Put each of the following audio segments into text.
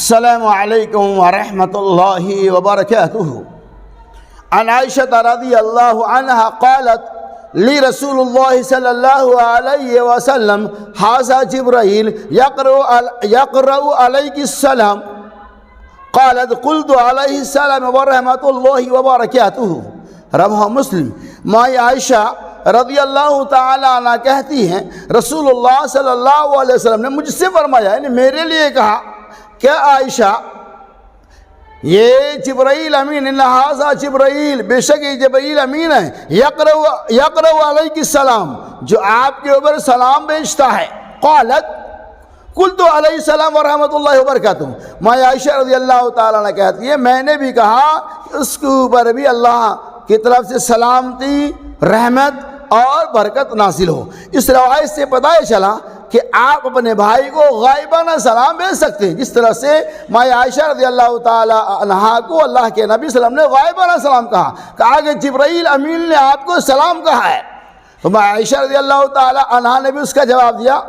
السلام علیکم ورحمۃ اللہ وبرکاتہ۔ عن عائشة رضی اللہ عنہا قالت لی رسول اللہ صلی اللہ علیہ وسلم ھذا جبرائیل یقرأ علیک السلام قالت قلت علیہ السلام ورحمۃ اللہ وبرکاتہ۔ رواه مسلم۔ ماں عائشہ رضی اللہ تعالی عنہ کہتی ہیں رسول اللہ صلی اللہ علیہ وسلم نے مجھ سے فرمایا، یعنی میرے لیے کہا کہ عائشہ یہ جبرائیل امین، ان ھذا جبرائیل، بے شک یہ جبرائیل امین ہے، یقرأ علیک السلام، جو آپ کے اوپر سلام بھیجتا ہے۔ قالت قلت علیہ السلام ورحمۃ اللہ وبرکاتہ۔ ماں عائشہ رضی اللہ تعالیٰ عنہ کہتی ہے میں نے بھی کہا کہ اس کے اوپر بھی اللہ کی طرف سے سلامتی، رحمت اور برکت نازل ہو۔ اس روایت سے پتہ چلا کہ آپ اپنے بھائی کو غائبانہ سلام بھیج سکتے ہیں، جس طرح سے ماں عائشہ رضی اللہ تعالی عنہا کو اللہ کے نبی صلی اللہ علیہ وسلم نے غائبانہ سلام کہا کہ جبرائیل امین نے آپ کو سلام کہا ہے، تو ماں عائشہ رضی اللہ تعالی عنہا نے بھی اس کا جواب دیا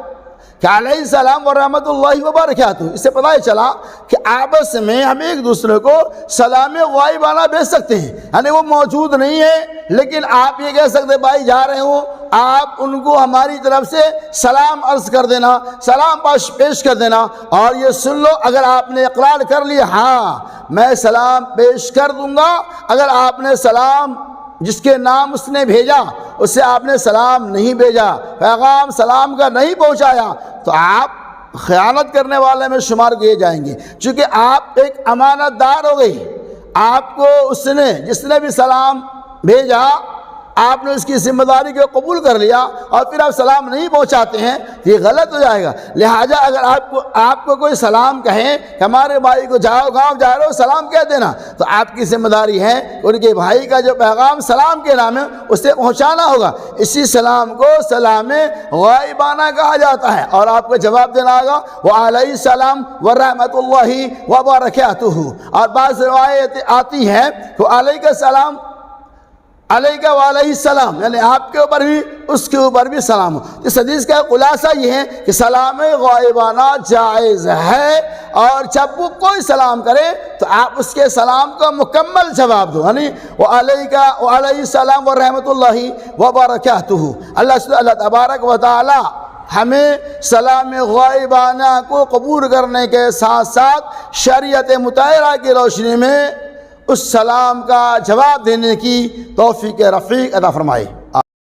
کہ علیہ السلام ورحمۃ اللہ وبرکاتہ۔ اس سے پتہ چلا کہ آپس میں ہم ایک دوسرے کو سلام غائبانہ بھیج سکتے ہیں، یعنی وہ موجود نہیں ہے لیکن آپ یہ کہہ سکتے بھائی جا رہے ہوں، آپ ان کو ہماری طرف سے سلام عرض کر دینا، سلام پیش کر دینا، اور یہ سن لو اگر آپ نے اقرار کر لیا ہاں میں سلام پیش کر دوں گا، اگر آپ نے سلام جس کے نام اس نے بھیجا اسے آپ نے سلام نہیں بھیجا، پیغام سلام کا نہیں پہنچایا، تو آپ خیانت کرنے والے میں شمار کیے جائیں گے، چونکہ آپ ایک امانت دار ہو گئی۔ آپ کو اس نے جس نے بھی سلام بھیجا آپ نے اس کی ذمہ داری کو قبول کر لیا اور پھر آپ سلام نہیں پہنچاتے ہیں تو یہ غلط ہو جائے گا۔ لہٰذا اگر آپ کو کوئی سلام کہیں کہ ہمارے بھائی کو جاؤ گاؤں جا رہے ہو سلام کہہ دینا، تو آپ کی ذمہ داری ہے ان کے بھائی کا جو پیغام سلام کے نام ہے اسے پہنچانا ہوگا۔ اسی سلام کو سلام غائبانہ کہا جاتا ہے، اور آپ کو جواب دینا ہوگا وعلیہ السلام ورحمۃ اللہ وبرکاتہ۔ اور بعض روایت آتی ہے کہ علیہ السلام علیکہ وعلیہ السلام، یعنی آپ کے اوپر بھی اس کے اوپر بھی سلام ہو۔ اس حدیث کا خلاصہ یہ ہے کہ سلام غائبانہ جائز ہے، اور جب وہ کوئی سلام کرے تو آپ اس کے سلام کا مکمل جواب دو، یعنی وعلیکہ وعلیہ السلام ورحمۃ اللہ وبرکاتہ۔ اللہ تبارک و تعالی ہمیں سلام غائبانہ کو قبول کرنے کے ساتھ ساتھ شریعت مطہرہ کی روشنی میں اس سلام کا جواب دینے کی توفیق رفیق عطا فرمائے۔